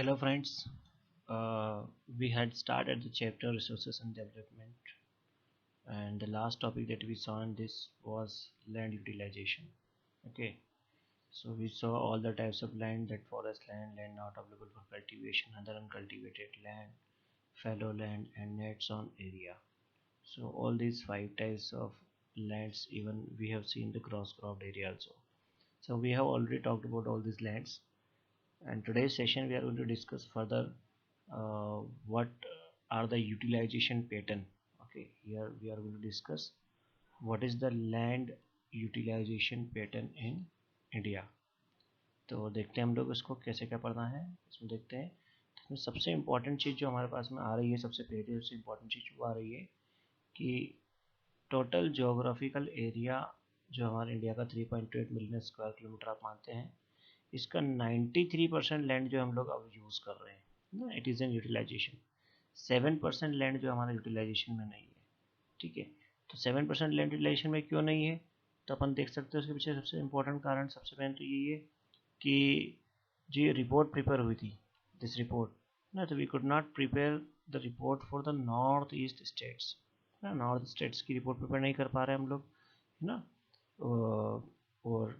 Hello friends, we had started the chapter resources and development, and the last topic that we saw in this was land utilization. Okay, so we saw all the types of land, that forest land, land not available for cultivation, other uncultivated land, fallow land, and nets on area. So all these five types of lands, even we have seen the cross cropped area also. So we have already talked about all these lands, and today's session we are going to discuss further what are the utilization pattern. Okay, here we are going to discuss what is the land utilization pattern in India. तो देखते हैं हम लोग इसको कैसे क्या पढ़ना है, इसमें देखते हैं। इसमें सबसे इम्पोर्टेंट चीज़ जो हमारे पास में आ रही है, सबसे पहले सबसे इम्पोर्टेंट चीज़ वो आ रही है कि टोटल जोग्राफिकल एरिया जो हमारे इंडिया का 3.8 मिलियन स्क्वायर किलोमीटर आप मानते हैं, इसका 93% लैंड जो हम लोग अब यूज़ कर रहे हैं ना, it is an utilisation. 7% land जो हमारा यूटिलाइजेशन में नहीं है। ठीक है, तो 7% लैंड यूटिलाइजेशन में क्यों नहीं है, तो अपन देख सकते हैं उसके पीछे सबसे इम्पोर्टेंट कारण सबसे पहले तो यही है कि जो ये रिपोर्ट प्रिपेयर हुई थी, दिस रिपोर्ट ना, तो we could not prepare the report for the north east states ना, नॉर्थ स्टेट्स की रिपोर्ट प्रिपेयर नहीं कर पा रहे हम लोग, है ना। और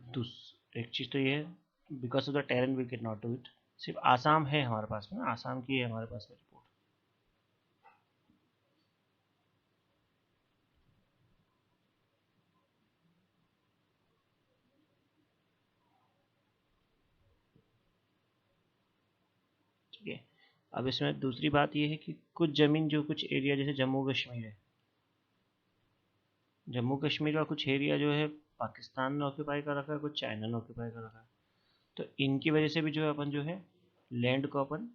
एक चीज़ तो ये है, because of the terrain we can not do it. सिर्फ आसाम है हमारे पास में, आसाम की है हमारे पास में रिपोर्ट। ठीक है, अब इसमें दूसरी बात ये है कि कुछ ज़मीन जो कुछ एरिया जैसे जम्मू कश्मीर है, जम्मू कश्मीर का कुछ एरिया जो है पाकिस्तान ने ऑक्यूपाई कर रखा है, कुछ चाइना ने ऑक्यूपाई कर रखा है। तो इनकी वजह से भी जो है अपन जो है लैंड को अपन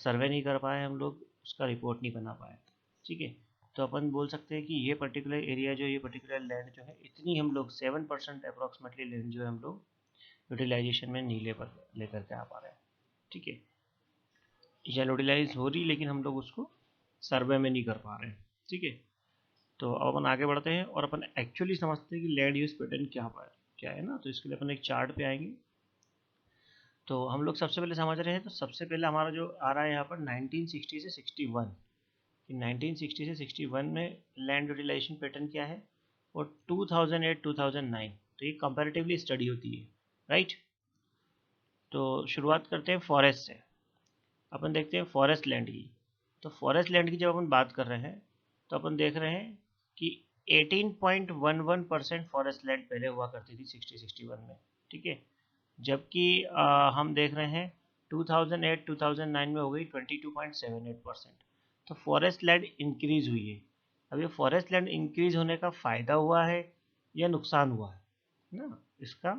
सर्वे नहीं कर पाए हम लोग, उसका रिपोर्ट नहीं बना पाए। ठीक है, तो अपन बोल सकते हैं कि ये पर्टिकुलर एरिया जो, ये पर्टिकुलर लैंड जो है, इतनी हम लोग 7% अप्रॉक्सीमेटली लैंड जो है हम लोग यूटिलाइजेशन में नहीं लेकर के आ पा रहे हैं। ठीक है, या यूटिलाइज हो रही लेकिन हम लोग उसको सर्वे में नहीं कर पा रहे हैं। ठीक है, तो अब अपन आगे बढ़ते हैं और अपन एक्चुअली समझते हैं कि लैंड यूज पैटर्न क्या है ना। तो इसके लिए अपन एक चार्ट पे आएंगे। तो हम लोग सबसे पहले समझ रहे हैं, तो सबसे पहले हमारा जो आ रहा है यहाँ पर 1960 से 61, कि 1960 से 61 में लैंड यूटिलाइजेशन पैटर्न क्या है, और 2008-2009, तो ये कंपैरेटिवली स्टडी होती है, राइट। तो शुरुआत करते हैं फॉरेस्ट से। अपन देखते हैं फॉरेस्ट लैंड की। तो फॉरेस्ट लैंड की जब अपन बात कर रहे हैं, तो अपन देख रहे हैं कि 18.11% फॉरेस्ट लैंड पहले हुआ करती थी 60-61 में। ठीक है, जबकि हम देख रहे हैं 2008-2009 में हो गई 22.78%। तो फॉरेस्ट लैंड इंक्रीज हुई है। अब ये फॉरेस्ट लैंड इंक्रीज होने का फ़ायदा हुआ है या नुकसान हुआ है ना, इसका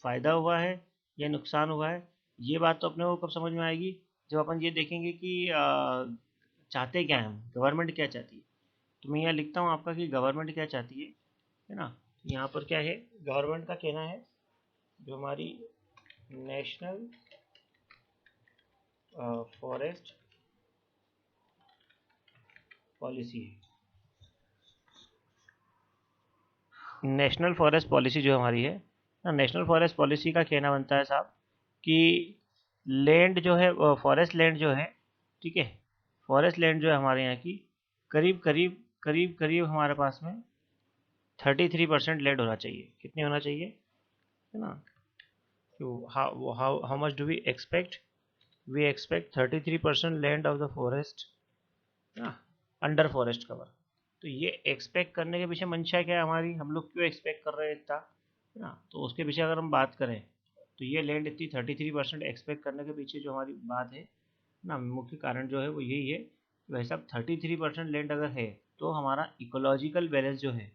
फ़ायदा हुआ है या नुकसान हुआ है, ये बात तो अपने को कब समझ में आएगी, जब अपन ये देखेंगे कि चाहते क्या हैं हम, गवर्नमेंट क्या चाहती है। तो मैं यहाँ लिखता हूँ आपका कि गवर्नमेंट क्या चाहती है ना। यहाँ पर क्या है, गवर्नमेंट का कहना है जो हमारी नेशनल फॉरेस्ट पॉलिसी है, नेशनल फॉरेस्ट पॉलिसी जो हमारी है ना, नेशनल फॉरेस्ट पॉलिसी का कहना बनता है साहब कि लैंड जो है, फॉरेस्ट लैंड जो है, ठीक है, फॉरेस्ट लैंड जो है हमारे यहाँ की करीब हमारे पास में 33% लैंड होना चाहिए। कितनी होना चाहिए, है ना। तो how much do we expect, we expect 33% land of the forest ना, अंडर फॉरेस्ट कवर। तो ये एक्सपेक्ट करने के पीछे मंशा क्या है हमारी, हम लोग क्यों एक्सपेक्ट कर रहे हैं इतना, है ना। तो उसके पीछे अगर हम बात करें, तो ये लैंड इतनी 33% एक्सपेक्ट करने के पीछे जो हमारी बात है ना, मुख्य कारण जो है वो यही है कि भाई साहब 33% लैंड अगर है तो हमारा इकोलॉजिकल बैलेंस जो है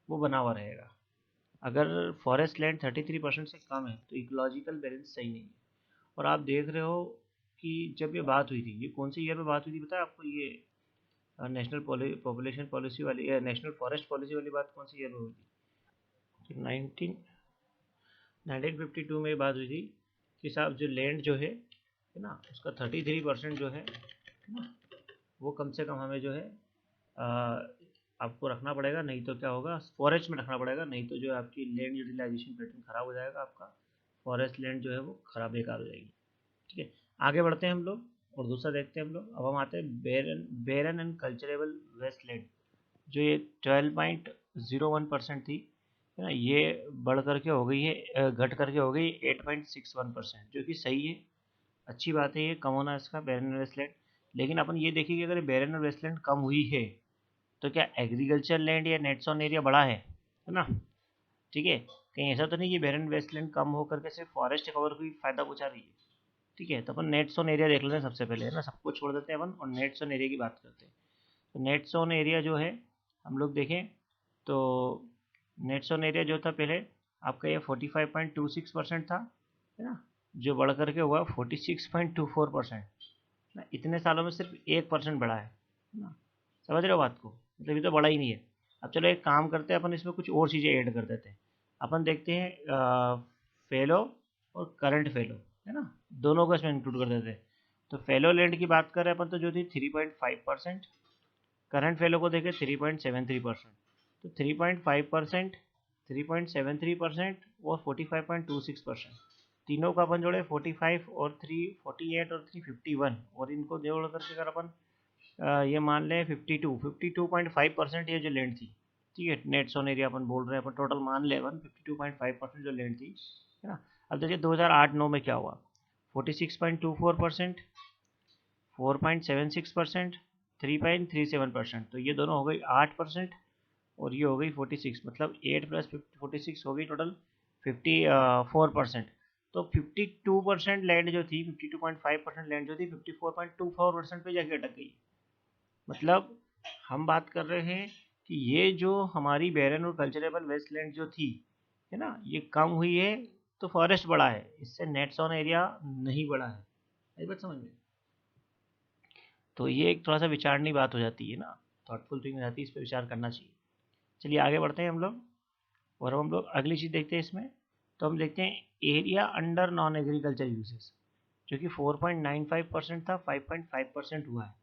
वो बना हुआ रहेगा। अगर फॉरेस्ट लैंड 33% से कम है तो इकोलॉजिकल बैलेंस सही नहीं है। और आप देख रहे हो कि जब ये बात हुई थी, ये कौन से ईयर में बात हुई थी पता है आपको, ये नेशनल पॉपुलेशन पॉलिसी वाली या नेशनल फॉरेस्ट पॉलिसी वाली बात कौन सी ईयर में हुई थी, 1952 में बात हुई थी कि साहब जो लैंड जो है ना, उसका 33% जो है ना, वो कम से कम हमें जो है आपको रखना पड़ेगा, नहीं तो क्या होगा, फॉरेस्ट में रखना पड़ेगा, नहीं तो जो है आपकी लैंड यूटिलाइजेशन पैटर्न खराब हो जाएगा, आपका फॉरेस्ट लैंड जो है वो खराब बेकार हो जाएगी। ठीक है, आगे बढ़ते हैं हम लोग और दूसरा देखते हैं हम लोग। अब हम आते हैं बेरन एंड कल्चरेबल वेस्टलैंड, जो ये 12.01% थी, है ना, ये बढ़ करके हो गई है, घट करके हो गई 8.61%, जो कि सही है, अच्छी बात है, ये कम होना इसका बेरन और वेस्टलैंड। लेकिन अपन ये देखिए कि अगर बेरन और वेस्टलैंड कम हुई है तो क्या एग्रीकल्चर लैंड या नेट्स ऑन एरिया बढ़ा है ना, ठीक है। कहीं ऐसा तो नहीं कि बेरन वेस्टलैंड कम हो करके सिर्फ फॉरेस्ट कवर को ही फायदा पहुंचा रही है, ठीक है। तो अपन नेट्स ऑन एरिया देख लेते हैं सबसे पहले, है ना, सबको छोड़ देते हैं अपन और नेट्स ऑन एरिया की बात करते हैं। तो नेट्स ऑन एरिया जो है हम लोग देखें तो नेट्स ऑन एरिया जो था पहले आपका ये 45.26% था, है ना, जो बढ़ करके हुआ 46.24%, ना, इतने सालों में सिर्फ 1% बढ़ा है ना, समझ रहे हो बात को, मतलब ये तो बढ़ा ही नहीं है। अब चलो एक काम करते हैं, अपन इसमें कुछ और चीज़ें ऐड कर देते हैं। अपन देखते हैं फेलो और करंट फेलो, है ना, दोनों को इसमें इंक्लूड कर देते हैं। तो फेलो लैंड की बात करें अपन तो जो थी 3.5%, करंट फेलो को देखें 3.73%। तो 3.5%, 3.73% और 45.26%, तीनों का अपन जोड़े 45 और 348 और 351, और इनको जोड़ करके अगर अपन ये मान लें 52.5% ये जो लैंड थी, ठीक है, नेट सोन एरिया अपन बोल रहे हैं, अपन टोटल मान ले अपन 52.5% जो लैंड थी, है ना। अब देखिए 2008-9 में क्या हुआ, 46.24%, 4.76%, 3.37%, तो ये दोनों हो गई 8%, और ये हो गई 46, मतलब 8 प्लस 46 हो गई टोटल 54%। तो 52% लैंड जो थी, 52.5% लैंड जो थी 54.24% पे जाके अटक गई। मतलब हम बात कर रहे हैं कि ये जो हमारी बैरन और कल्चरेबल वेस्टलैंड जो थी, है ना, ये कम हुई है तो फॉरेस्ट बढ़ा है, इससे नेट्स ऑन एरिया नहीं बढ़ा है। ये बात समझ में, तो ये एक थोड़ा सा विचारनीय बात हो जाती है ना, थॉटफुल थिंग हो जाती है, इस पर विचार करना चाहिए। चलिए आगे बढ़ते हैं हम लोग, और हम लोग अगली चीज़ देखते हैं इसमें। तो हम देखते हैं area under non agriculture uses, जो कि 4.95% था, 5.5% हुआ है,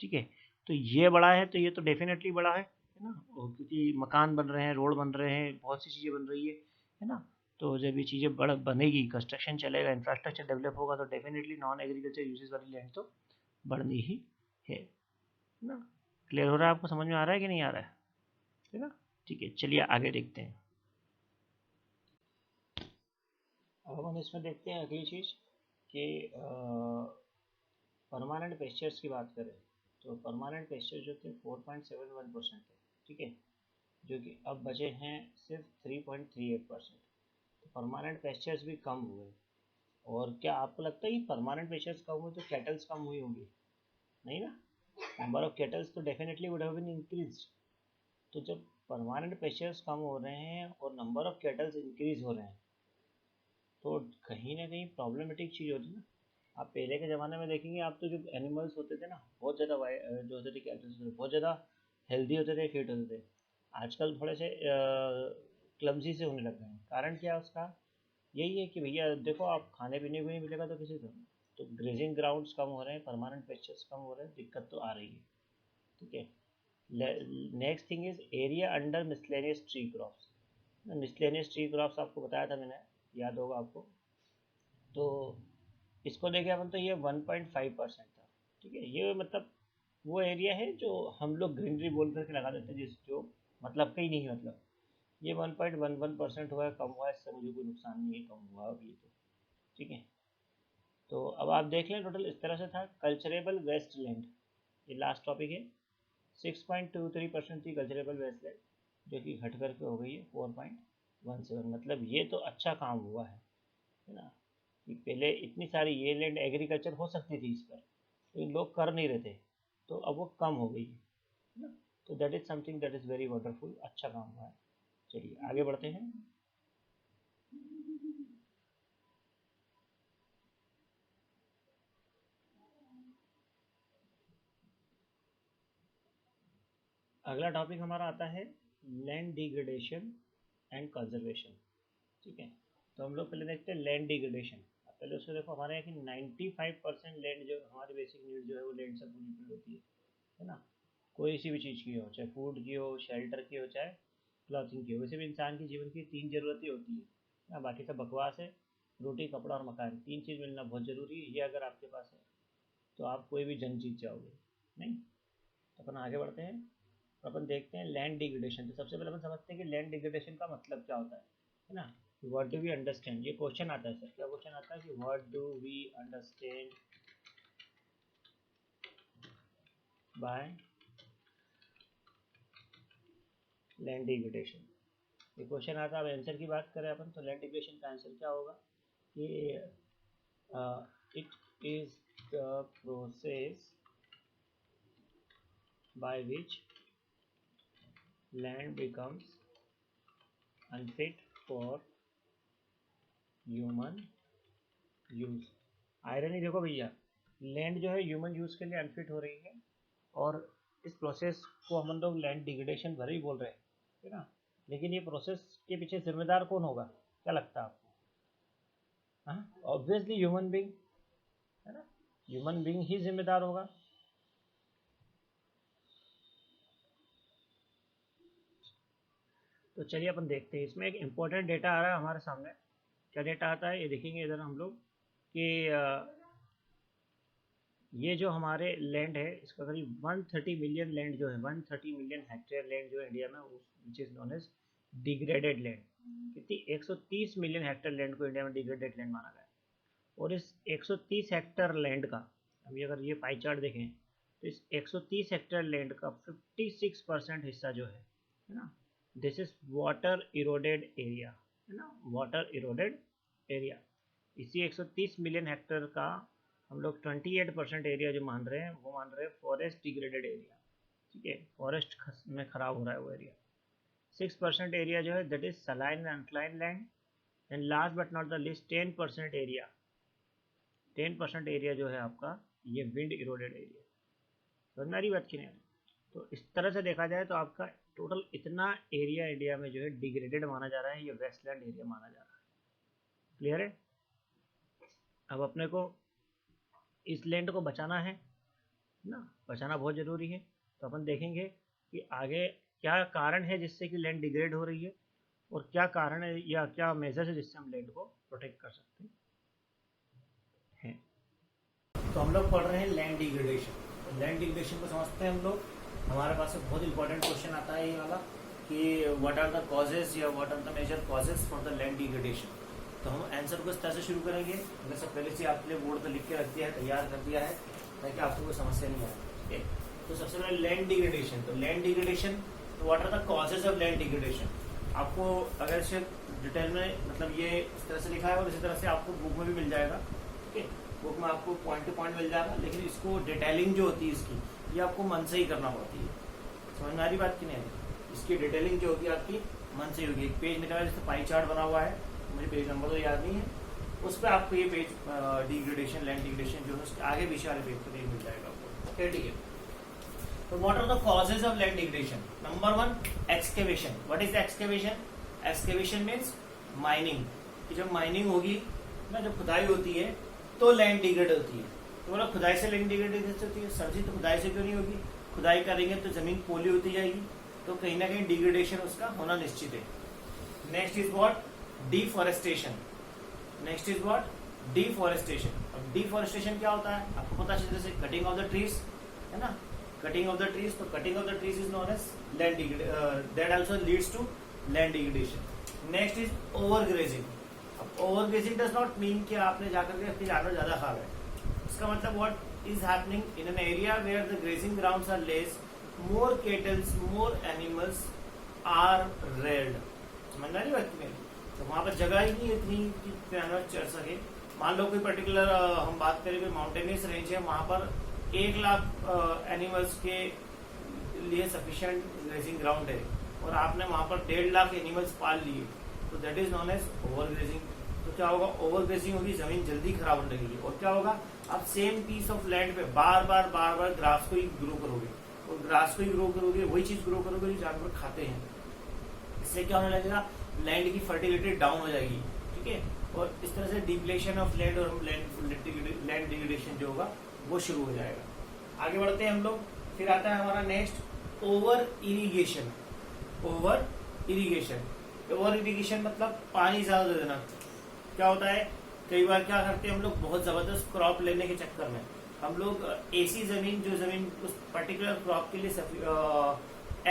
ठीक है। तो ये बड़ा है, तो ये तो डेफिनेटली बड़ा है ना, और क्योंकि मकान बन रहे हैं, रोड बन रहे हैं, बहुत सी चीज़ें बन रही है ना। तो जब ये चीज़ें बड़ बनेगी, कंस्ट्रक्शन चलेगा, इंफ्रास्ट्रक्चर डेवलप होगा, तो डेफिनेटली नॉन एग्रीकल्चर यूजेस वाली लैंड तो बढ़नी ही है ना। क्लियर हो रहा है आपको, समझ में आ रहा है कि नहीं आ रहा है ना, ठीक है। चलिए आगे देखते हैं। अब हम इसमें देखते हैं अगली चीज़ कि परमानेंट पेस्चर्स की बात करें तो परमानेंट पेस्चर जो थे 4.71% थे, ठीक है, जो कि अब बचे हैं सिर्फ 3.38%। तो परमानेंट पेस्चर्स भी कम हुए। और क्या आपको लगता है कि परमानेंट पेस्चर्स कम हुए तो कैटल्स कम हुई होंगी? नहीं ना, नंबर ऑफ कैटल्स तो definitely would have been increase. तो जब परमानेंट पेस्चर्स कम हो रहे हैं और नंबर ऑफ कैटल्स इंक्रीज हो रहे हैं, तो कहीं ना कहीं प्रॉब्लमेटिक चीज़ होती है ना। आप पहले के ज़माने में देखेंगे, आप तो जो एनिमल्स होते थे ना, बहुत ज़्यादा जो होते थे कैटल्स, बहुत ज़्यादा हेल्दी होते थे, फिट होते थे। आजकल थोड़े से क्लमजी से होने लग गए हैं। कारण क्या है उसका? यही है कि भैया देखो, आप खाने पीने को नहीं मिलेगा तो किसी को, तो ग्रेजिंग ग्राउंड्स कम हो रहे हैं, परमानेंट पेस्चर्स कम हो रहे हैं, दिक्कत तो आ रही है, ठीक है। Next thing is area under miscellaneous tree crops. Miscellaneous tree crops आपको बताया था मैंने, याद होगा आपको। तो इसको देखे अपन तो ये 1.5% था, ठीक है। ये मतलब वो एरिया है जो हम लोग ग्रीनरी बोल करके लगा देते हैं, जिस जो मतलब का ही नहीं है, मतलब ये 1.11% हुआ है, कम हुआ है, इससे मुझे कोई नुकसान नहीं है, कम हुआ अभी तो, ठीक है। तो अब आप देख लें, टोटल इस तरह से था कल्चरेबल वेस्ट लैंड, ये लास्ट टॉपिक है। 6.23% थी कल्चरेबल वेस्ट लैंड, जो कि घट करके हो गई है 4.17। मतलब ये तो अच्छा काम हुआ है ना, कि पहले इतनी सारी ये लैंड एग्रीकल्चर हो सकती थी इस पर, लेकिन लोग कर नहीं रहे थे, तो अब वो कम हो गई है ना। तो that is something that is very wonderful, अच्छा काम हुआ है। चलिए आगे बढ़ते हैं। अगला टॉपिक हमारा आता है लैंड डिग्रेडेशन एंड कंजर्वेशन, ठीक है। तो हम लोग पहले देखते हैं लैंड डिग्रेडेशन। पहले उसको देखो, हमारे यहाँ की 95% लैंड जो हमारी बेसिक नीड जो है वो लैंड से पूरी होती है ना। कोई सी भी चीज़ की हो, चाहे फूड की हो, शेल्टर की हो, चाहे क्लॉथिंग की हो, वैसे भी इंसान के जीवन की तीन ज़रूरतें होती है ना, बाकी सब बकवास है। रोटी, कपड़ा और मकान, 3 चीज़ मिलना बहुत ज़रूरी है। ये अगर आपके पास है तो आप कोई भी जंग जीत जाओगे। नहीं तो अपन आगे बढ़ते हैं, अपन देखते हैं लैंड डिग्रेडेशन। तो सबसे पहले अपन समझते हैं कि लैंड डिग्रेडेशन का मतलब क्या होता है ना। व्हाट डू वी अंडरस्टैंड, ये क्वेश्चन आता है सर, क्या क्वेश्चन आता है कि what do we understand by land degradation. ये क्वेश्चन आता है। अब आंसर की बात करें अपन तो लैंड डिग्रेडेशन का आंसर क्या होगा कि it is the process by which land becomes unfit for human use. Irony देखो भैया, लैंड जो है ह्यूमन यूज के लिए अनफिट हो रही है, और इस प्रोसेस को हम लोग लैंड डिग्रेडेशन भले ही बोल रहे हैं, है ना। लेकिन ये प्रोसेस के पीछे जिम्मेदार कौन होगा, क्या लगता है आपको? हाँ, ऑब्वियसली ह्यूमन बीइंग, है ना, ह्यूमन बीइंग ही जिम्मेदार होगा। तो चलिए अपन देखते हैं, इसमें एक इम्पोर्टेंट डेटा आ रहा है हमारे सामने। क्या डेटा आता है ये देखेंगे इधर हम लोग कि ये जो हमारे लैंड है इसका करीब 130 मिलियन लैंड जो है, 130 मिलियन हेक्टेयर लैंड जो है इंडिया में, which is known as degraded land. कितनी? 130 मिलियन हेक्टेयर लैंड को इंडिया में डिग्रेडेड लैंड माना गया है। और इस 130 हेक्टेयर लैंड का, अभी अगर ये पाई चार्ट देखें तो इस 130 हेक्टेयर लैंड का 56% हिस्सा जो है ना, this is water eroded area, है ना, वाटर इरोडेड एरिया। इसी 130 मिलियन हेक्टेयर का हम लोग 28% एरिया जो मान रहे हैं वो मान रहे हैं फॉरेस्ट डिग्रेडेड एरिया। ठीक है, फॉरेस्ट में खराब हो रहा है वो एरिया। 6% एरिया जो है that is saline and alkaline land. And last but not the list 10% area, 10% area जो है आपका ये विंड इरोडेड एरिया। समझ में आ रही बात की नहीं? तो इस तरह से देखा जाए तो आपका टोटल इतना एरिया इंडिया में जो है डिग्रेडेड माना जा रहा है, ये वेस्टलैंड एरिया माना जा रहा है। क्लियर है? अब अपने को इस लैंड को बचाना है ना, बचाना बहुत ज़रूरी है। तो अपन देखेंगे कि आगे क्या कारण है जिससे कि लैंड डिग्रेड हो रही है, और क्या कारण है या क्या मेजर्स है जिससे हम लैंड को प्रोटेक्ट कर सकते हैं। तो हम लोग पढ़ रहे हैं लैंड डिग्रेडेशन। तो लैंड डिग्रेडेशन को समझते हैं हम लोग। हमारे पास एक बहुत इंपॉर्टेंट क्वेश्चन आता है ये वाला कि व्हाट आर द कॉजेज या what are the major causes for the land degradation. तो हम आंसर को इस तरह से शुरू करेंगे, जैसे पहले से आपके लिए बोर्ड पर लिख के रख दिया है, तैयार कर दिया है, ताकि आपको कोई समस्या नहीं आए। ठीक है, तो सबसे पहले लैंड डिग्रेडेशन। तो land degradation, what are the causes of land degradation. आपको अगर इसे डिटेल में मतलब ये इस तरह से लिखा है, और इसी तरह से आपको बुक में भी मिल जाएगा। ठीक है, बुक में आपको पॉइंट टू पॉइंट मिल जाएगा, लेकिन इसको डिटेलिंग जो होती है इसकी, ये आपको मन से ही करना पड़ती है। समझ में आ रही बात की नहीं? इसकी डिटेलिंग जो होती है आपकी मन से होगी। एक पेज निकाला जिससे पाई चार्ट बना हुआ है, मुझे पेज नंबर तो याद नहीं है, उस पर आपको ये पेज डिग्रेडेशन, लैंड डिग्रेडेशन जो है उसके आगे पीछे वाले पेज पर ये मिल जाएगा आपको। ओके, ठीक है। तो what are the causes of land degradation? Number 1, excavation. What is excavation? Excavation means mining. कि जब माइनिंग होगी ना, जब खुदाई होती है तो लैंड डिग्रेड होती है। तो बोला खुदाई से लैंड डिग्रेडेशन होती है। सर जी तो खुदाई से क्यों नहीं होगी? खुदाई करेंगे तो जमीन पोली होती जाएगी, तो कहीं ना कहीं डिग्रेडेशन उसका होना निश्चित है। Next is what? Deforestation. Next is what? Deforestation. अब डिफॉरेस्टेशन क्या होता है आपको पता है, जैसे कटिंग ऑफ द ट्रीज, है ना, कटिंग ऑफ द ट्रीज। तो cutting of the trees is known as land degradation, that also leads to land degradation. Next is overgrazing. अब ओवरग्रेजिंग डज नॉट मीन कि आपने जाकर के अपने जानवर ज्यादा खा गए। इसका मतलब what is happening in an area where the grazing grounds are less, more cattles, more animals are reared. समझ आ रही बात मेरी? तो वहां पर जगह ही नहीं इतनी कि जानवर चढ़ सके। मान लो कोई पर्टिकुलर हम बात करें कोई माउंटेनियस रेंज है, वहां पर 1 लाख एनिमल्स के लिए सफिशिएंट ग्रेजिंग ग्राउंड है, और आपने वहां पर 1.5 लाख एनिमल्स पाल लिए, तो that is known as overgrazing. तो क्या होगा? ओवरग्रेजिंग होगी, जमीन जल्दी खराब होने लगेगी। और क्या होगा? आप सेम पीस ऑफ लैंड पे बार बार ग्रास को ही ग्रो करोगे, और ग्रास को ही ग्रो करोगे, वही चीज ग्रो करोगे जो जानवर खाते हैं। इससे क्या होने लगेगा? लैंड की फर्टिलिटी डाउन हो जाएगी। ठीक है, और इस तरह से डिप्लेशन ऑफ लैंड और लैंड डिग्रेडेशन जो होगा वो शुरू हो जाएगा। आगे बढ़ते हैं हम लोग। फिर आता है हमारा next over irrigation. Over irrigation, over irrigation मतलब पानी ज्यादा दे देना। क्या होता है? कई बार क्या करते हैं हम लोग, बहुत जबरदस्त क्रॉप लेने के चक्कर में हम लोग ऐसी जमीन, जो जमीन उस पर्टिकुलर क्रॉप के लिए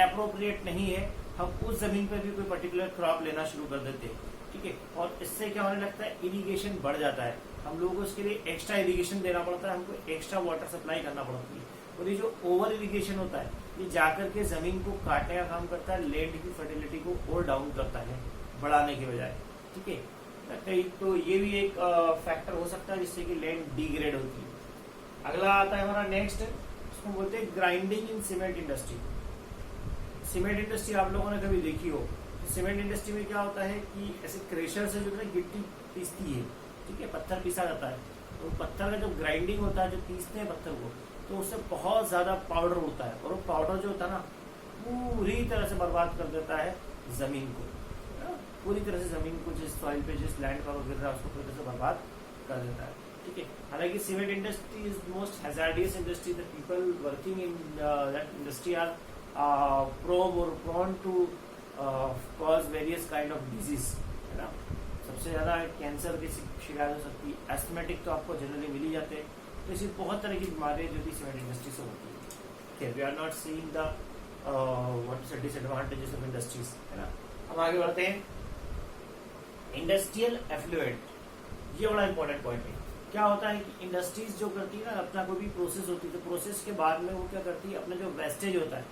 अप्रोप्रिएट नहीं है, हम उस जमीन पर भी कोई पर्टिकुलर क्रॉप लेना शुरू कर देते हैं। ठीक है, और इससे क्या होने लगता है, इरिगेशन बढ़ जाता है, हम लोगों को उसके लिए एक्स्ट्रा इरिगेशन देना पड़ता है, हमको एक्स्ट्रा वाटर सप्लाई करना पड़ती है। और ये जो ओवर इरिगेशन होता है, ये जाकर के जमीन को काटने का काम करता है, लैंड की फर्टिलिटी को और डाउन करता है बढ़ाने के बजाय। ठीक है, कहीं तो ये भी एक फैक्टर हो सकता है जिससे कि लैंड डिग्रेड होती है। अगला आता है हमारा नेक्स्ट, उसको बोलते हैं ग्राइंडिंग इन सीमेंट इंडस्ट्री। सीमेंट इंडस्ट्री आप लोगों ने कभी देखी हो, तो सीमेंट इंडस्ट्री में क्या होता है कि ऐसे क्रेशर से जो है गिट्टी पीसती है। ठीक है, पत्थर पीसा जाता है, तो पत्थर का जब ग्राइंडिंग होता है, जो पीसते हैं पत्थर को, तो उससे बहुत ज्यादा पाउडर होता है, और वो पाउडर जो होता है ना, पूरी तरह से बर्बाद कर देता है जमीन को, पूरी तरह से जमीन को, जिस सॉइल पे जिस लैंड पर गिर रहा है उसको पूरी तरह से बर्बाद कर देता है। ठीक है, हालांकि cement industry is most hazardous industry, the people working in that industry are prone और prone to cause various kind of disease, है ना। सबसे ज्यादा कैंसर की शिकायत हो सकती है, एस्थमेटिक तो आपको जनरली मिल ही जाते हैं, तो ऐसी बहुत तरह की बीमारियां जो कि सीमेंट इंडस्ट्री से होती है। We are not seeing the what is the disadvantages of industries, है ना। हम आगे बढ़ते हैं, इंडस्ट्रियल एफ्लुएंट, ये बड़ा इंपॉर्टेंट पॉइंट है। क्या होता है कि इंडस्ट्रीज जो करती है ना, अपना कोई भी प्रोसेस होती है, तो प्रोसेस के बाद में वो क्या करती है, अपना जो वेस्टेज होता है,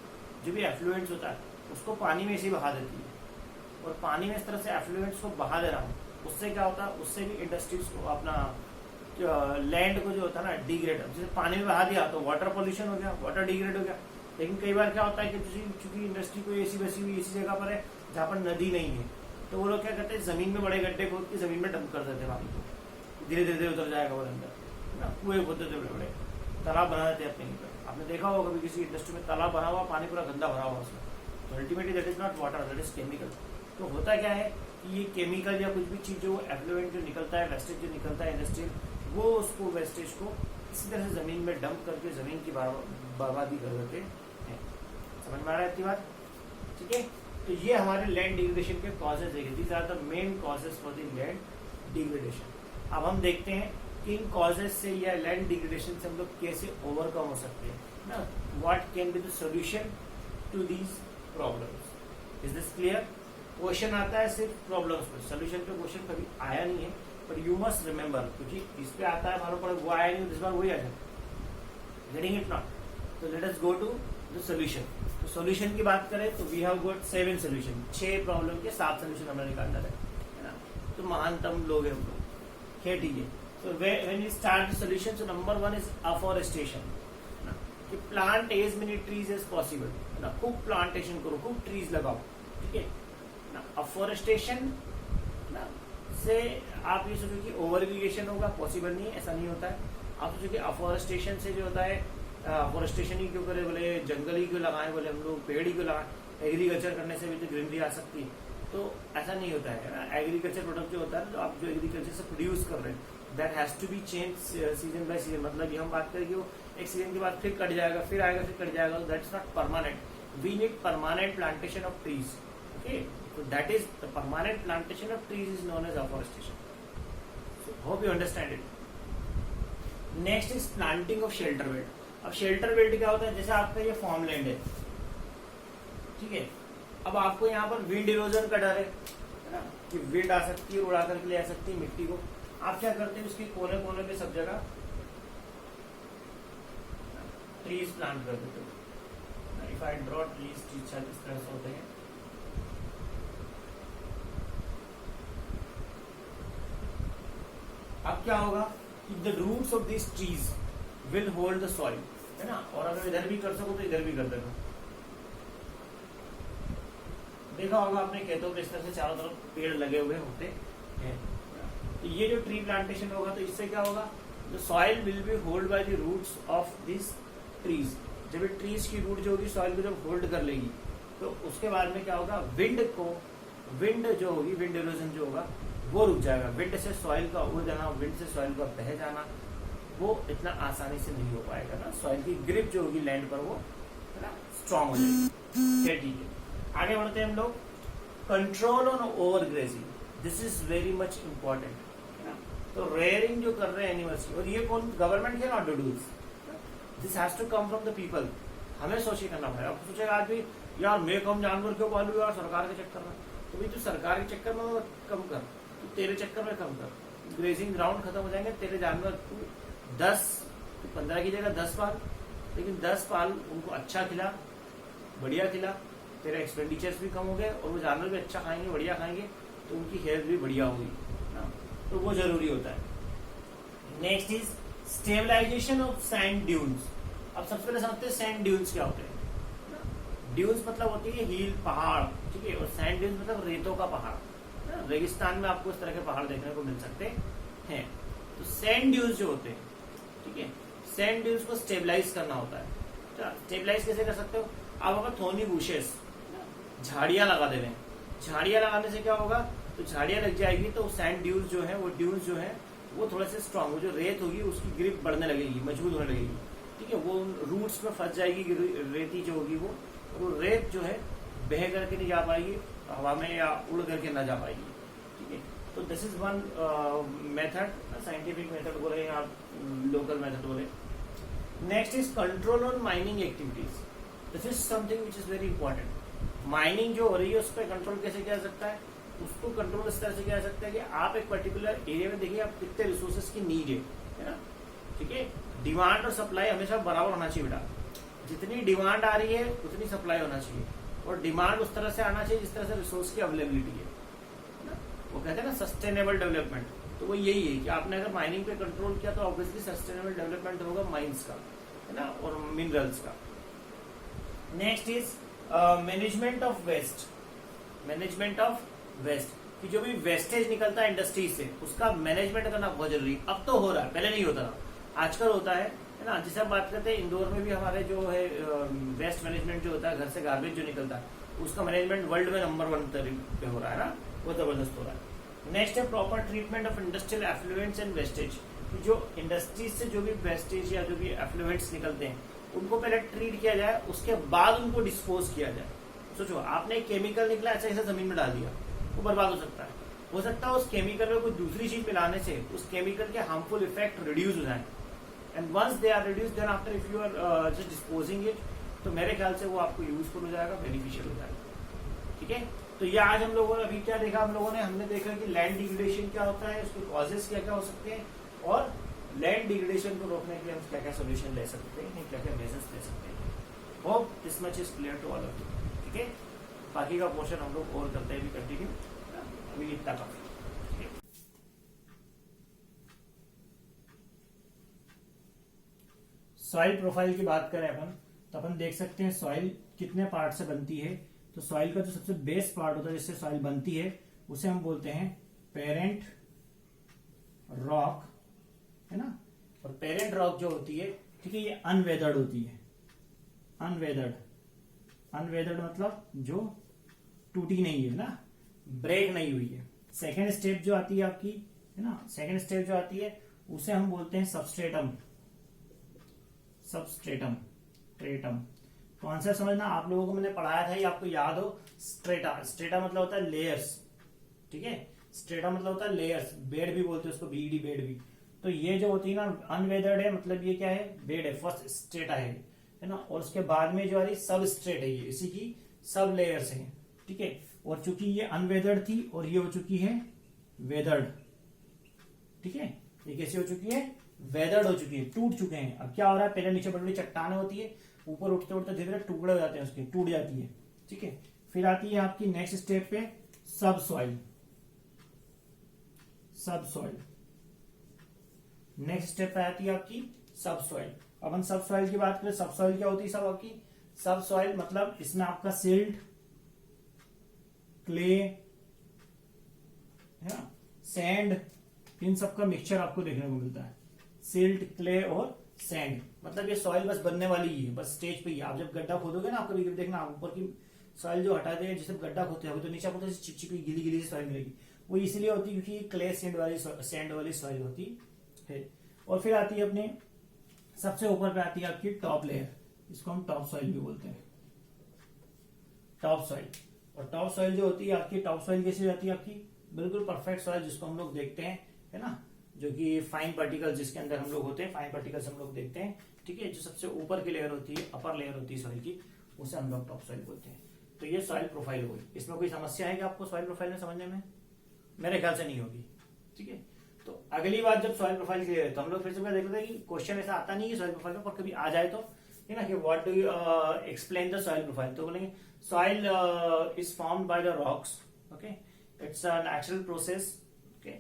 जो भी एफ्लुएंट्स होता है, उसको पानी में ऐसे बहा देती है। और पानी में इस तरह से एफ्लुएंट्स को बहा दे रहा हूँ, उससे क्या होता है, उससे भी इंडस्ट्रीज को अपना लैंड को जो होता है ना डिग्रेड, जैसे पानी में बहा दिया तो वाटर पोल्यूशन हो गया, वाटर डिग्रेड हो गया। लेकिन कई बार क्या होता है कि चूंकि इंडस्ट्री कोई ऐसी बसी हुई ऐसी जगह पर है जहाँ पर नदी नहीं है, तो वो लोग क्या करते हैं, जमीन में बड़े गड्ढे खोद के जमीन में डंप कर देते हैं पानी को, धीरे धीरे उतर जाएगा वो अंदर ना, कुएं खोद देते बड़े बड़े, तालाब बना देते हैं अपने ऊपर। आपने देखा होगा कभी किसी इंडस्ट्री में तालाब बना हुआ, पानी पूरा गंदा भरा हुआ उसमें, तो ultimately that is not water, that is chemical. तो होता क्या है कि ये केमिकल या कुछ भी चीज जो एफ्लुएंट जो निकलता है, वेस्टेज जो निकलता है इंडस्ट्रियल, वो उसको वेस्टेज को इसी तरह से जमीन में डंप करके जमीन की बर्बादी कर देते हैं। समझ में आ रहा है इतनी बात? ठीक है, तो ये हमारे लैंड डिग्रेडेशन के कॉजेज है, these are the main causes for the land degradation. अब हम देखते हैं कि इन कॉजेज से या लैंड डिग्रेडेशन से हम लोग कैसे ओवरकम हो सकते हैं ना, what can be the solution to these problems. Is this clear? Question आता है सिर्फ प्रॉब्लम्स पे, सोल्यूशन पे क्वेश्चन कभी आया नहीं है, बट यू मस्ट रिमेंबर, क्योंकि इस पे आता है मालूम पड़े वो आया नहीं, इस बार वही आ जाए। Getting it not? तो let us go to the solution. तो सोल्यूशन की बात करें तो we have got 7 solution, 6 problem के 7 सोल्यूशन हमें निकालना है ना, तो महानतम लोग हैं हम लोग। क्या ठीक है, so when you start the solution, so number 1 is afforestation, ना, कि plant as many trees as possible, ना, खूब प्लांटेशन करो, खूब ट्रीज लगाओ। ठीक है ना, अफॉरेस्टेशन ना से आप ये सोचो कि ओवर इरिगेशन होगा, पॉसिबल नहीं है, ऐसा नहीं होता है। आप सोचो कि अफॉरेस्टेशन से जो होता है, अफॉरेस्टेशन ही क्यों करे, बोले जंगल ही क्यों लगाएं, बोले हम लोग पेड़ ही क्यों लगाएं, एग्रीकल्चर करने से भी तो ग्रीनरी आ सकती है, तो ऐसा नहीं होता है ना। एग्रीकल्चर प्रोडक्ट जो होता है, जो आप जो एग्रीकल्चर से प्रोड्यूस कर रहे हैं, that has to be change season by season. मतलब ये हम बात करें कि वो एक सीजन के बाद फिर कट जाएगा, फिर आएगा, फिर कट जाएगा, that's not permanent. We need permanent plantation of trees. Okay, so that is the permanent plantation of trees is known as afforestation. So hope you understand it. Next is planting of shelter belt. अब shelter belt क्या होता है, जैसे आपका ये farmland है, ठीक है, अब आपको यहाँ पर wind erosion का डर है ना, कि wind आ सकती है, उड़ा करके ले आ सकती है मिट्टी को। आप क्या करते हैं, उसके कोने कोने पे सब जगह trees plant कर देते हो। If I draw trees इस तरह से होते हैं। अब क्या होगा कि the roots of this trees will hold the soil, है ना। और अगर इधर भी कर सको तो इधर भी कर देना। देखा होगा आपने खेतों में इस तरह से चारों तरफ पेड़ लगे हुए होते हैं, तो ये जो ट्री प्लांटेशन होगा तो इससे क्या होगा, the soil will be hold by the roots of this trees. जब ये ट्रीज की रूट जो होगी सॉइल को जब होल्ड कर लेगी, तो उसके बाद में क्या होगा, विंड जो होगी, विंड इरोजन जो होगा वो रुक जाएगा। विंड से सॉइल का उड़ जाना, विंड से सॉइल का बह जाना, वो इतना आसानी से नहीं हो पाएगा ना। सॉइल की ग्रिप जो होगी लैंड पर, वो है ना स्ट्रॉन्ग हो जाएगी। ठीक है, आगे बढ़ते हैं हम लोग। Control on over grazing, this is very much important, है ना। तो रेयरिंग जो कर रहे हैं एनिमल्स, और ये कौन, गवर्नमेंट के not to do this, has to come from the people. हमें सोचिए करना पड़ेगा। अब सोचेगा आदमी यार मैं कम जानवर क्यों पालू यार, सरकार के चक्कर में, तो भाई तू सरकार के चक्कर में कम कर, तू तेरे चक्कर में कम कर, ग्रेजिंग ग्राउंड खत्म हो जाएंगे, तेरे जानवर तू 15 की जगह 10 पाल, लेकिन 10 पाल, उनको अच्छा खिला, बढ़िया खिला, तेरे एक्सपेंडिचर्स भी कम हो गए और वो जानवर भी अच्छा खाएंगे, बढ़िया खाएंगे, तो उनकी हेल्थ भी बढ़िया होगी ना, तो वो जरूरी होता है। Next is stabilisation of sand dunes. अब सबसे पहले समझते हैं सैंड ड्यून्स क्या होते हैं। ड्यून्स मतलब होती है हिल, पहाड़, ठीक है, और सैंड ड्यून्स मतलब रेतों का पहाड़। रेगिस्तान में आपको इस तरह के पहाड़ देखने को मिल सकते हैं। तो सैंड ड्यून्स जो होते हैं, ठीक है, सैंड ड्यून्स को स्टेबलाइज करना होता है। स्टेबलाइज कैसे कर सकते हो आप? अगर थोनी बुशेस, झाड़ियां लगा दे रहे हैं, झाड़ियां लगाने से क्या होगा, तो झाड़ियां लग जाएगी तो सैंड ड्यून्स जो है, वो ड्यून्स जो है वो थोड़े से स्ट्रांग हो, जो रेत होगी उसकी ग्रिप बढ़ने लगेगी, मजबूत होने लगेगी, ठीक है, वो रूट्स में फंस जाएगी रेती जो होगी वो रेत जो है बह करके नहीं जा पाएगी हवा में, या उड़ करके ना जा पाएगी, ठीक है। तो this is one method, scientific method बोले या लोकल मेथड बोले। Next is control on mining activities. This is something which is very important. Mining जो हो रही है उस पर कंट्रोल कैसे किया जा सकता है? उसको कंट्रोल इस तरह से किया जा सकता है कि आप एक पर्टिकुलर एरिया में देखिए आप कितने रिसोर्सेज की नीड है ना, ठीक है। डिमांड और सप्लाई हमेशा बराबर होना चाहिए बेटा, जितनी डिमांड आ रही है उतनी सप्लाई होना चाहिए, और डिमांड उस तरह से आना चाहिए जिस तरह से रिसोर्स की अवेलेबिलिटी है ना। वो कहते हैं ना सस्टेनेबल डेवलपमेंट, तो वो यही है कि आपने अगर माइनिंग पे कंट्रोल किया तो ऑब्वियसली सस्टेनेबल डेवलपमेंट होगा माइंस का, है ना, और मिनरल्स का। Next is management of waste. Management of waste कि जो भी वेस्टेज निकलता है इंडस्ट्री से उसका मैनेजमेंट करना बहुत जरूरी है। अब तो हो रहा है, पहले नहीं होता था, आजकल होता है ना। जिसे हम बात करते हैं इंदौर में भी हमारे जो है वेस्ट मैनेजमेंट जो होता है, घर से गार्बेज जो निकलता है उसका मैनेजमेंट वर्ल्ड में नंबर 1 पे हो रहा है ना, वो जबरदस्त हो रहा है। नेक्स्ट है proper treatment of industrial effluents and wastage. जो इंडस्ट्रीज से जो भी वेस्टेज या जो भी एफ्लुएंट्स निकलते हैं उनको पहले ट्रीट किया जाए, उसके बाद उनको डिस्पोज किया जाए। सोचो आपने एक केमिकल निकला ऐसे ऐसे जमीन में डाल दिया, वो बर्बाद हो सकता है उस केमिकल में कोई दूसरी चीज मिलाने से उस केमिकल के हार्मफुल इफेक्ट रिड्यूस हो जाए, and once they are reduce then after if you are just disposing it, तो मेरे ख्याल से वो आपको यूजफुल हो जाएगा, बेनिफिशियल हो जाएगा, ठीक है। तो ये आज हम लोगों ने अभी क्या देखा, हमने देखा कि लैंड डिग्रेडेशन क्या होता है, उसके कॉजेस क्या क्या हो सकते हैं, और लैंड डिग्रेडेशन को रोकने के लिए हम क्या क्या सोल्यूशन ले सकते हैं, क्या क्या मेजर्स ले सकते हैं। Hope this much is clear to all of you, ठीक है। बाकी का पोर्शन हम लोग और करते हैं भी कंटिन्यू, अभी इतना काफी। सॉइल प्रोफाइल की बात करें अपन, तो अपन देख सकते हैं सॉइल कितने पार्ट से बनती है। तो सॉइल का जो सबसे बेस पार्ट होता है जिससे सॉइल बनती है उसे हम बोलते हैं पेरेंट रॉक, है ना। और पेरेंट रॉक जो होती है, ठीक है, ये अनवेदर्ड होती है। अनवेदर्ड मतलब जो टूटी नहीं है ना, ब्रेक नहीं हुई है। सेकेंड स्टेप जो आती है आपकी, है ना, सेकेंड स्टेप जो आती है उसे हम बोलते हैं सबस्ट्रेटम। ट्रेटम कॉन्सेप्ट समझना, आप लोगों को मैंने पढ़ाया था, ये आपको याद हो। स्ट्रेटा मतलब होता है लेयर्स, ठीक है। स्ट्रेटा मतलब होता है लेयर्स, बेड भी बोलते हैं उसको, बीडी बेड भी। तो ये जो होती है ना अनवेदर्ड है, मतलब ये क्या है, बेड है, फर्स्ट स्ट्रेटा है ना। और उसके बाद में जो आ रही सब स्ट्रेट है, ये इसी की सब लेयर्स है, ठीक है। और चूंकि ये अनवेदर्ड थी और ये हो चुकी है वेदर्ड, ठीक है। ये कैसे हो चुकी है, वेदर्ड हो चुकी है, टूट चुके हैं। अब क्या हो रहा है, पहले नीचे बड़ी बड़ी चट्टानें होती है, ऊपर उठते उठते धीरे धीरे टुकड़े हो जाते हैं उसके, टूट जाती है, ठीक है। फिर आती है आपकी नेक्स्ट स्टेप पे सब सॉइल। नेक्स्ट स्टेप पे आती है आपकी सब सॉइल। अब हम सब सॉइल की बात करें, सब सॉइल क्या होती है, सब आपकी सब सॉइल मतलब इसमें आपका सिल्ट, क्ले, है ना, सैंड, इन सब का मिक्सचर आपको देखने को मिलता है। सिल्ट, क्ले और सैंड, मतलब ये सॉइल बस बनने वाली ही है, बस स्टेज पे ही। आप जब गड्ढा खोदोगे ना, आप कभी कभी देखना, आप ऊपर की सॉइल जो हटा देंगे, जिसे गड्ढा खोदते हैं तो नीचे आपको चिपचिपी गीली गीली सॉइल मिलेगी। वो इसलिए होती है क्योंकि क्ले सैंड वाली सॉइल होती है। और फिर आती है अपने सबसे ऊपर पे आती है आपकी टॉप लेयर, इसको हम टॉप सॉइल भी बोलते हैं, टॉप सॉइल। और टॉप सॉइल जो होती है आपकी, टॉप सॉइल कैसी रहती है आपकी, बिल्कुल परफेक्ट सॉइल जिसको हम लोग देखते हैं, है ना, जो कि फाइन पार्टिकल्स जिसके अंदर हम लोग होते हैं, फाइन पार्टिकल्स हम लोग देखते हैं, ठीक है। जो सबसे ऊपर की लेयर होती है, अपर लेयर होती है सॉइल की, उसे हम लोग टॉप सॉइल बोलते हैं। तो ये सॉइल प्रोफाइल हुई। इसमें कोई समस्या है कि आपको सॉइल प्रोफाइल में समझने में? मेरे ख्याल से नहीं होगी, ठीक है। तो अगली बार जब सॉइल प्रोफाइल क्लियर है तो हम लोग फिर से देख लेते हैं कि क्वेश्चन ऐसा आता नहीं है सॉइल प्रोफाइल में, पर कभी आ जाए तो है ना कि what do you explain the soil profile, तो बोलेंगे soil is formed by the rocks, okay, it's a natural process, okay,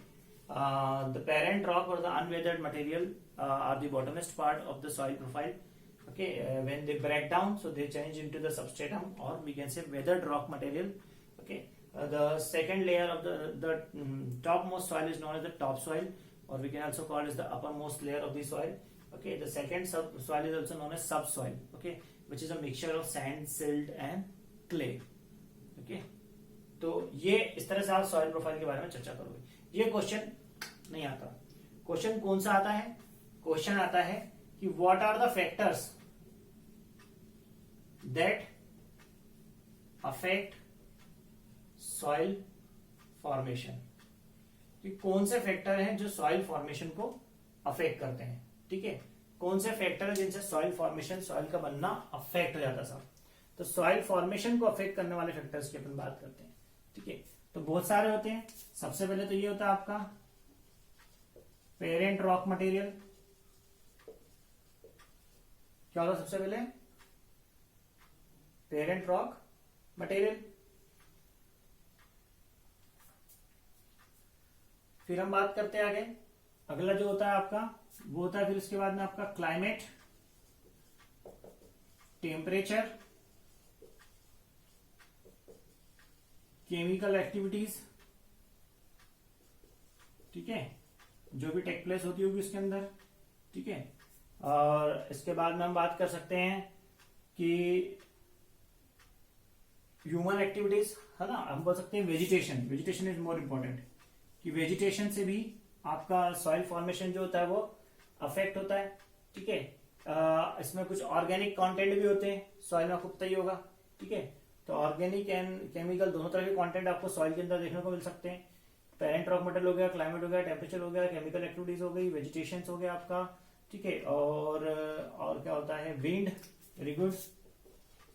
the parent rock और the unweathered material are the bottomest part of the soil profile, okay. When they break down, so they change into the substratum, or we can say weathered rock material, okay. The second layer of the topmost soil is known as the topsoil, or we can also call it the uppermost layer of the soil, okay. The second soil is also known as subsoil, okay, which is a mixture of sand, silt and clay, okay. तो ये इस तरह से आप soil profile के बारे में चर्चा करोगे। ये क्वेश्चन नहीं आता। क्वेश्चन कौन सा आता है? क्वेश्चन आता है कि what are the factors that affect soil formation, कि कौन से फैक्टर हैं जो सॉइल फॉर्मेशन को अफेक्ट करते हैं, ठीक है। कौन से फैक्टर है जिनसे सॉइल फॉर्मेशन, सॉइल का बनना अफेक्ट हो जाता है साहब। तो सॉइल फॉर्मेशन को अफेक्ट करने वाले फैक्टर्स की अपन बात करते हैं, ठीक है। तो बहुत सारे होते हैं। सबसे पहले तो ये होता है आपका पेरेंट रॉक मटेरियल। क्या होता सबसे पहले? Parent rock material. फिर हम बात करते हैं आगे, अगला जो होता है आपका वो होता है, फिर उसके बाद में आपका क्लाइमेट, टेम्परेचर, केमिकल एक्टिविटीज, ठीक है, जो भी टेक प्लेस होती होगी उसके अंदर, ठीक है। और इसके बाद में हम बात कर सकते हैं कि ह्यूमन एक्टिविटीज, है ना। हम बोल सकते हैं vegetation, vegetation is more important, कि वेजिटेशन से भी आपका सॉइल फॉर्मेशन जो होता है वो अफेक्ट होता है, ठीक है। इसमें कुछ ऑर्गेनिक कंटेंट भी होते हैं सॉइल में, आपको पता ही होगा, ठीक है। तो ऑर्गेनिक एंड केमिकल दोनों तरह के कंटेंट आपको सॉइल के अंदर देखने को मिल सकते हैं। पेरेंट रॉक मटेरियल हो गया, क्लाइमेट हो गया, टेम्परेचर हो गया, केमिकल एक्टिविटीज हो गई, वेजिटेशन हो गया आपका, ठीक है। और क्या होता है? Wind, very good,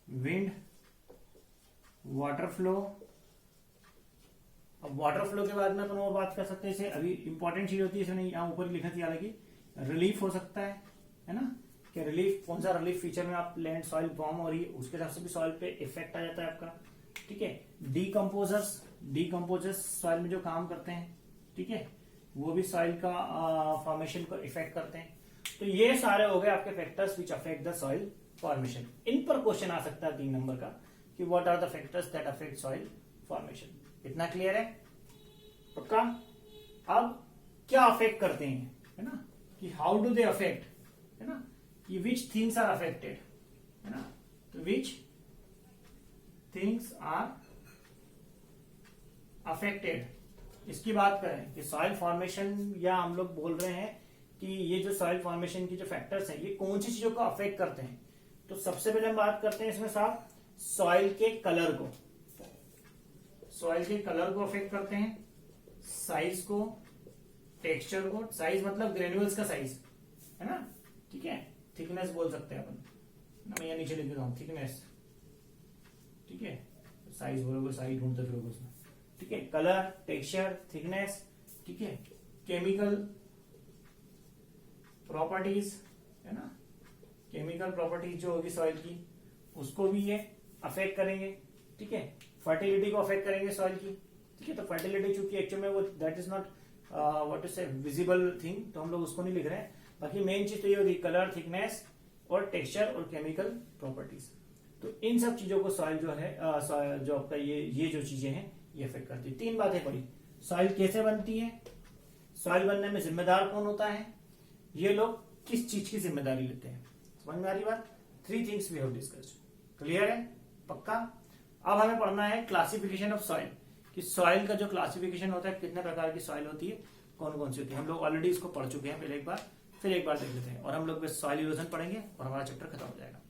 wind, water flow. अब वाटर फ्लो के बाद में अपन और बात कर सकते हैं, इसे अभी इंपॉर्टेंट चीज होती है, इसमें यहाँ ऊपर लिखा थी, हालांकि रिलीफ हो सकता है ना, कि रिलीफ, कौन सा रिलीफ फीचर में आप लैंड सॉइल फॉर्म हो रही है उसके हिसाब से भी सॉइल पे इफेक्ट आ जाता है आपका, ठीक है। डीकम्पोजर्स सॉइल में जो काम करते हैं, ठीक है, वो भी सॉइल का फॉर्मेशन को इफेक्ट करते हैं। तो ये सारे हो गए आपके factors which affect the soil formation. इन पर क्वेश्चन आ सकता है 3 नंबर का, कि what are the factors that affect soil formation. इतना क्लियर है? पक्का? अब क्या अफेक्ट करते हैं, है ना, कि हाउ डू दे अफेक्ट, है ना, कि विच थिंग्स आर अफेक्टेड, है ना। तो विच थिंग्स आर अफेक्टेड, इसकी बात करें कि सॉइल फॉर्मेशन, या हम लोग बोल रहे हैं कि ये जो सॉइल फॉर्मेशन की जो फैक्टर्स हैं ये कौन सी चीजों को अफेक्ट करते हैं। तो सबसे पहले हम बात करते हैं इसमें साहब सॉइल के कलर को। सॉइल के कलर को अफेक्ट करते हैं, साइज को, टेक्सचर को। साइज मतलब ग्रेन्यूल्स का साइज, है ना, ठीक है। थिकनेस बोल सकते हैं अपन, मैं यहाँ नीचे लिख देता हूँ, थिकनेस, ठीक है। साइज बोलोगे, साइज ढूंढते फिरोगे उसमें, ठीक है। कलर, टेक्सचर, थिकनेस, ठीक है। केमिकल प्रॉपर्टीज, है ना, केमिकल प्रॉपर्टीज जो होगी सॉइल की उसको भी ये अफेक्ट करेंगे, ठीक है। फर्टिलिटी को अफेक्ट करेंगे सॉइल की, ठीक है। तो फर्टिलिटी चूंकि एक्चुअल में वो that is not what to say visible thing, तो हम लोग उसको नहीं लिख रहे हैं। बाकी मेन चीज तो ये होगी कलर, थिकनेस और टेक्सचर और केमिकल प्रॉपर्टीज। तो इन सब चीजों को सॉइल जो है जो आपका ये जो चीजें हैं ये अफेक्ट करती है। 3 बातें पड़ी, सॉइल कैसे बनती है, सॉइल बनने में जिम्मेदार कौन होता है, ये लोग किस चीज की जिम्मेदारी लेते हैं। समझ में आ रही बात? 3 things we have discussed. Clear है? पक्का? अब हमें पढ़ना है क्लासिफिकेशन ऑफ सॉइल, कि सॉइल का जो क्लासिफिकेशन होता है, कितने प्रकार की सॉइल होती है, कौन कौन सी होती है। हम लोग ऑलरेडी इसको पढ़ चुके हैं पहले एक बार, फिर एक बार देख लेते हैं, और हम लोग सॉइल इरोजन पढ़ेंगे और हमारा चैप्टर खत्म हो जाएगा।